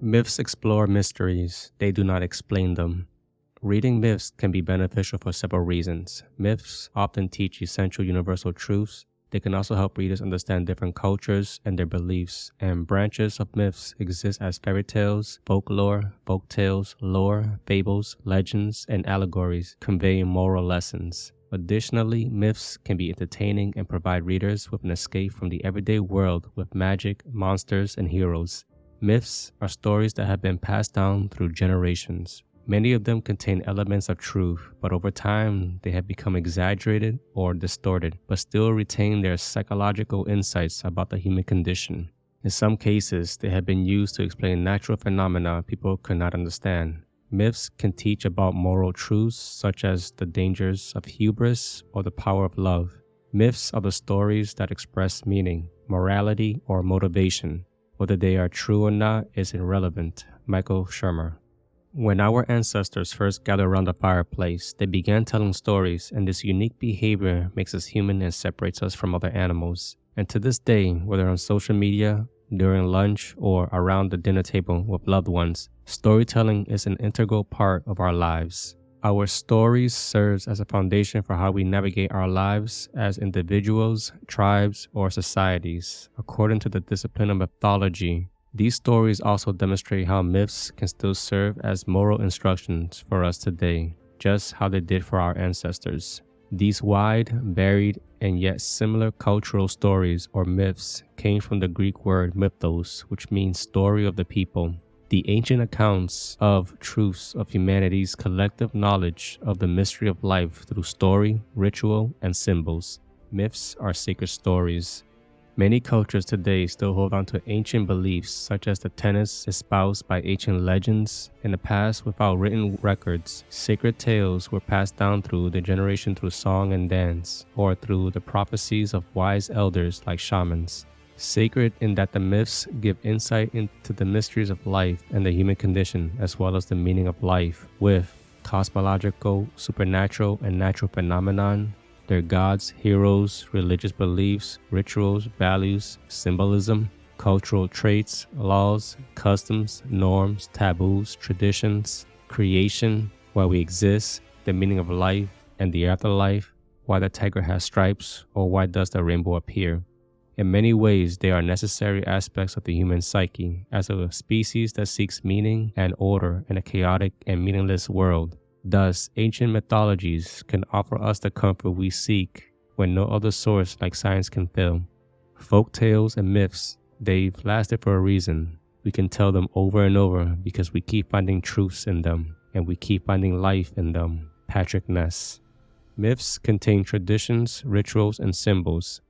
Myths explore mysteries, they do not explain them. Reading myths can be beneficial for several reasons. Myths often teach essential universal truths. They can also help readers understand different cultures and their beliefs, and branches of myths exist as fairy tales, folklore, folktales, lore, fables, legends, and allegories, conveying moral lessons. Additionally, myths can be entertaining and provide readers with an escape from the everyday world with magic, monsters, and heroes. Myths are stories that have been passed down through generations. Many of them contain elements of truth, but over time they have become exaggerated or distorted, but still retain their psychological insights about the human condition. In some cases, they have been used to explain natural phenomena people could not understand. Myths can teach about moral truths such as the dangers of hubris or the power of love. Myths are the stories that express meaning, morality, or motivation. Whether they are true or not is irrelevant. Michael Shermer. When our ancestors first gathered around the fireplace, they began telling stories, and this unique behavior makes us human and separates us from other animals. And to this day, whether on social media, during lunch, or around the dinner table with loved ones, storytelling is an integral part of our lives. Our stories serve as a foundation for how we navigate our lives as individuals, tribes, or societies. According to the discipline of mythology, these stories also demonstrate how myths can still serve as moral instructions for us today, just how they did for our ancestors. These wide, varied, and yet similar cultural stories or myths came from the Greek word mythos, which means story of the people. The ancient accounts of truths of humanity's collective knowledge of the mystery of life through story, ritual, and symbols. Myths are sacred stories. Many cultures today still hold on to ancient beliefs such as the tenets espoused by ancient legends. In the past, without written records, sacred tales were passed down through the generation through song and dance, or through the prophecies of wise elders like shamans. Sacred in that the myths give insight into the mysteries of life and the human condition, as well as the meaning of life, with cosmological, supernatural, and natural phenomenon, their gods, heroes, religious beliefs, rituals, values, symbolism, cultural traits, laws, customs, norms, taboos, traditions, creation, why we exist, the meaning of life and the afterlife, why the tiger has stripes, or why does the rainbow appear. In many ways, they are necessary aspects of the human psyche, as a species that seeks meaning and order in a chaotic and meaningless world. Thus, ancient mythologies can offer us the comfort we seek when no other source like science can fill. Folk tales and myths, they've lasted for a reason. We can tell them over and over because we keep finding truths in them, and we keep finding life in them. Patrick Ness. Myths contain traditions, rituals, and symbols.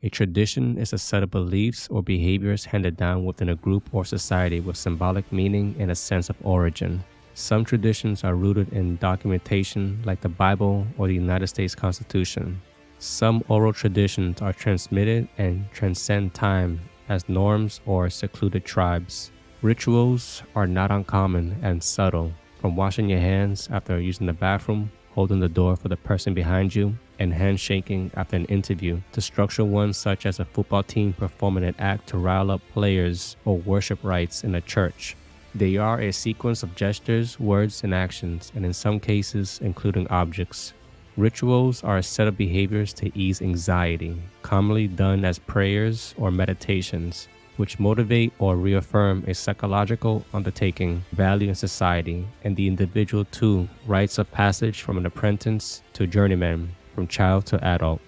A tradition is a set of beliefs or behaviors handed down within a group or society with symbolic meaning and a sense of origin. Some traditions are rooted in documentation like the Bible or the United States Constitution. Some oral traditions are transmitted and transcend time as norms or secluded tribes. Rituals are not uncommon and subtle, from washing your hands after using the bathroom, holding the door for the person behind you, and handshaking after an interview, to structural ones such as a football team performing an act to rile up players or worship rites in a church. They are a sequence of gestures, words, and actions, and in some cases, including objects. Rituals are a set of behaviors to ease anxiety, commonly done as prayers or meditations, which motivate or reaffirm a psychological undertaking, value in society, and the individual too, rites of passage from an apprentice to journeyman, from child to adult.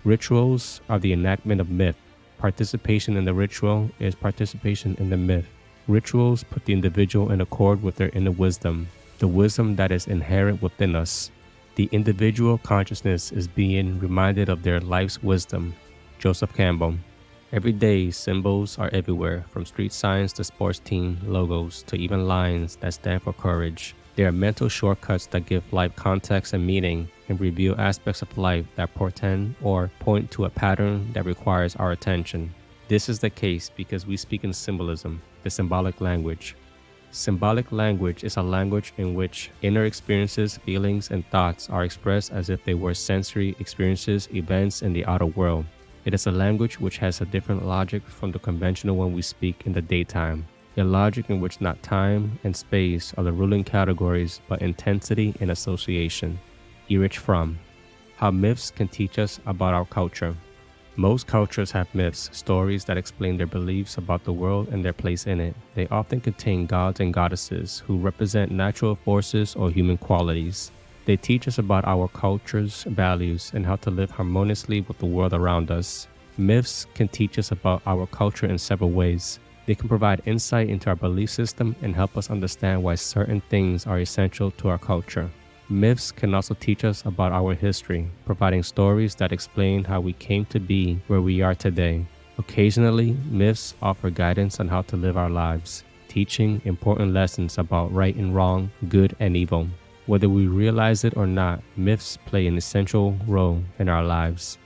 Rituals are the enactment of myth. Participation in the ritual is participation in the myth. Rituals put the individual in accord with their inner wisdom, the wisdom that is inherent within us. The individual consciousness is being reminded of their life's wisdom. Joseph Campbell. Every day, symbols are everywhere, from street signs to sports team logos to even lines that stand for courage. They are mental shortcuts that give life context and meaning and reveal aspects of life that portend or point to a pattern that requires our attention. This is the case because we speak in symbolism, the symbolic language. Symbolic language is a language in which inner experiences, feelings, and thoughts are expressed as if they were sensory experiences, events in the outer world. It is a language which has a different logic from the conventional one we speak in the daytime. a logic in which not time and space are the ruling categories but intensity and association. Erich Fromm. How myths can teach us about our culture. Most cultures have myths, stories that explain their beliefs about the world and their place in it. They often contain gods and goddesses who represent natural forces or human qualities. They teach us about our culture's values and how to live harmoniously with the world around us. Myths can teach us about our culture in several ways. They can provide insight into our belief system and help us understand why certain things are essential to our culture. Myths can also teach us about our history, providing stories that explain how we came to be where we are today. Occasionally, myths offer guidance on how to live our lives, teaching important lessons about right and wrong, good and evil. Whether we realize it or not, myths play an essential role in our lives.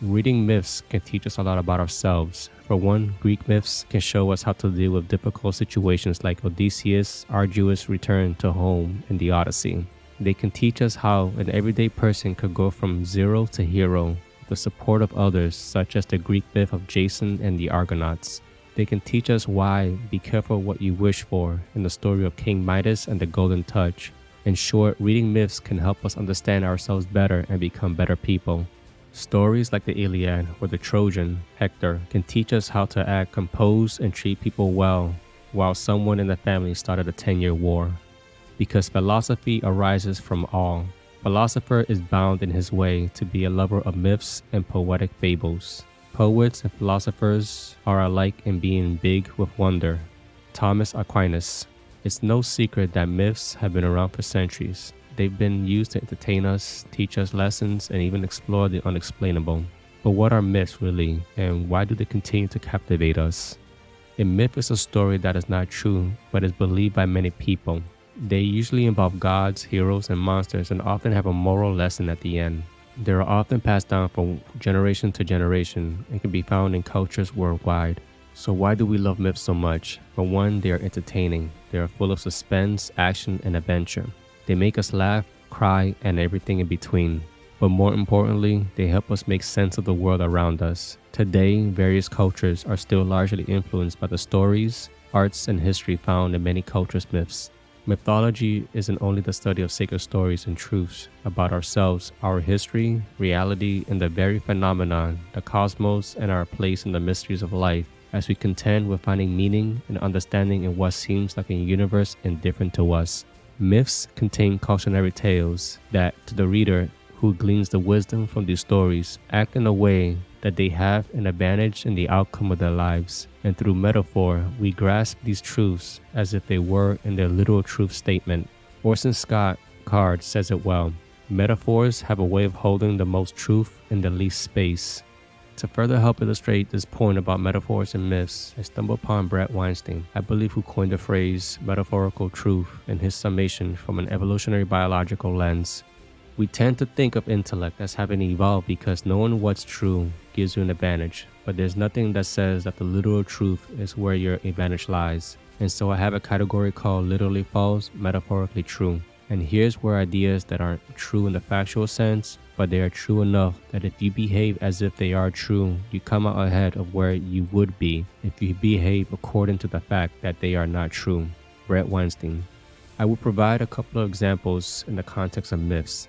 Reading myths can teach us a lot about ourselves. For one, Greek myths can show us how to deal with difficult situations like Odysseus' arduous return to home in the Odyssey. They can teach us how an everyday person could go from zero to hero with the support of others, such as the Greek myth of Jason and the Argonauts. They can teach us why be careful what you wish for in the story of King Midas and the Golden Touch. In short, reading myths can help us understand ourselves better and become better people. Stories like the Iliad or the Trojan, Hector, can teach us how to act composed and treat people well, while someone in the family started a 10-year war. Because philosophy arises from awe, philosopher is bound in his way to be a lover of myths and poetic fables. Poets and philosophers are alike in being big with wonder. Thomas Aquinas. It's no secret that myths have been around for centuries. They've been used to entertain us, teach us lessons, and even explore the unexplainable. But what are myths really, and why do they continue to captivate us? A myth is a story that is not true, but is believed by many people. They usually involve gods, heroes, and monsters and often have a moral lesson at the end. They are often passed down from generation to generation and can be found in cultures worldwide. So why do we love myths so much? For one, they are entertaining. They are full of suspense, action, and adventure. They make us laugh, cry, and everything in between. But more importantly, they help us make sense of the world around us. Today, various cultures are still largely influenced by the stories, arts, and history found in many cultures' myths. Mythology isn't only the study of sacred stories and truths about ourselves, our history, reality, and the very phenomenon, the cosmos, and our place in the mysteries of life, as we contend with finding meaning and understanding in what seems like a universe indifferent to us. Myths contain cautionary tales that, to the reader who gleans the wisdom from these stories, act in a way that they have an advantage in the outcome of their lives. And through metaphor, we grasp these truths as if they were in their literal truth statement. Orson Scott Card says it well: metaphors have a way of holding the most truth in the least space. To further help illustrate this point about metaphors and myths, I stumbled upon Brett Weinstein, I believe, who coined the phrase metaphorical truth in his summation from an evolutionary biological lens. We tend to think of intellect as having evolved because knowing what's true gives you an advantage, but there's nothing that says that the literal truth is where your advantage lies. And so I have a category called literally false, metaphorically true. And here's where ideas that aren't true in the factual sense, but they are true enough that if you behave as if they are true, you come out ahead of where you would be if you behave according to the fact that they are not true. Brett Weinstein. I will provide a couple of examples in the context of myths.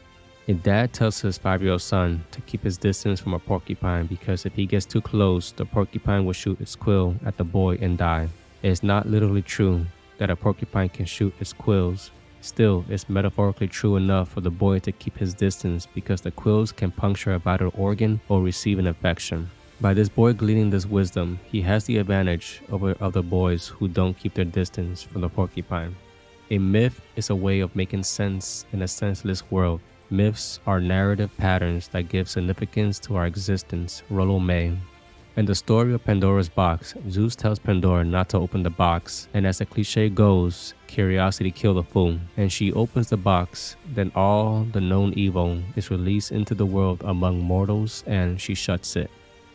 A dad tells his 5-year-old son to keep his distance from a porcupine because if he gets too close, the porcupine will shoot its quill at the boy and die. It is not literally true that a porcupine can shoot its quills. Still, it's metaphorically true enough for the boy to keep his distance because the quills can puncture a vital organ or receive an infection. By this boy gleaning this wisdom, he has the advantage over other boys who don't keep their distance from the porcupine. A myth is a way of making sense in a senseless world. Myths are narrative patterns that give significance to our existence. Rollo May. In the story of Pandora's box, Zeus tells Pandora not to open the box, and as the cliche goes, curiosity killed a fool, and she opens the box. Then all the known evil is released into the world among mortals, and she shuts it.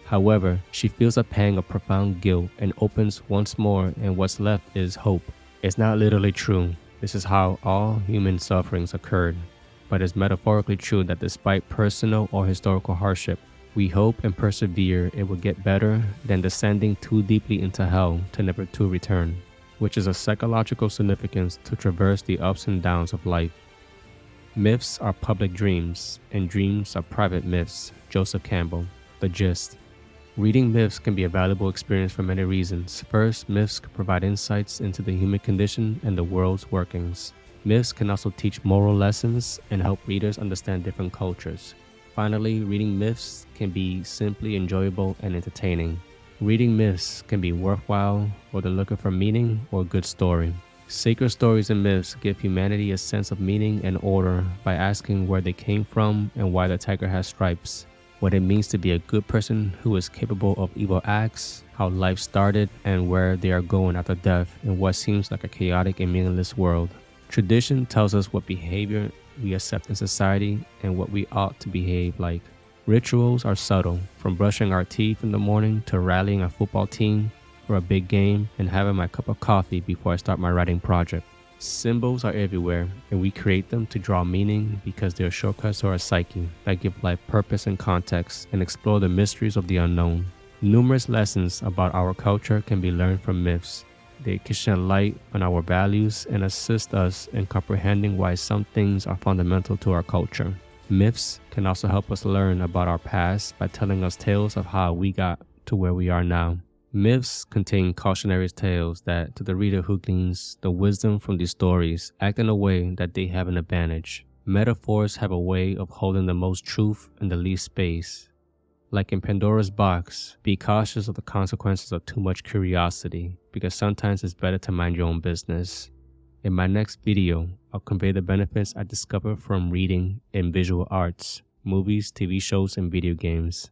However, she feels a pang of profound guilt and opens once more, and what's left is hope. It's not literally true. This is how all human sufferings occurred. But it's metaphorically true that despite personal or historical hardship, we hope and persevere it will get better than descending too deeply into hell to never to return. which is a psychological significance to traverse the ups and downs of life. Myths are public dreams, and dreams are private myths. Joseph Campbell. The gist. Reading myths can be a valuable experience for many reasons. First, myths can provide insights into the human condition and the world's workings. Myths can also teach moral lessons and help readers understand different cultures. Finally, reading myths can be simply enjoyable and entertaining. Reading myths can be worthwhile whether looking for meaning or a good story. Sacred stories and myths give humanity a sense of meaning and order by asking where they came from and why the tiger has stripes, what it means to be a good person who is capable of evil acts, how life started, and where they are going after death in what seems like a chaotic and meaningless world. Tradition tells us what behavior we accept in society and what we ought to behave like. Rituals are subtle, from brushing our teeth in the morning to rallying a football team for a big game and having my cup of coffee before I start my writing project. Symbols are everywhere, and we create them to draw meaning because they are shortcuts to our psyche that give life purpose and context and explore the mysteries of the unknown. Numerous lessons about our culture can be learned from myths. They can shed light on our values and assist us in comprehending why some things are fundamental to our culture. Myths can also help us learn about our past by telling us tales of how we got to where we are now. Myths contain cautionary tales that, to the reader who gleans the wisdom from these stories, act in a way that they have an advantage. Metaphors have a way of holding the most truth in the least space. Like in Pandora's box, be cautious of the consequences of too much curiosity, because sometimes it's better to mind your own business. In my next video, I'll convey the benefits I discovered from reading in visual arts, movies, TV shows, and video games.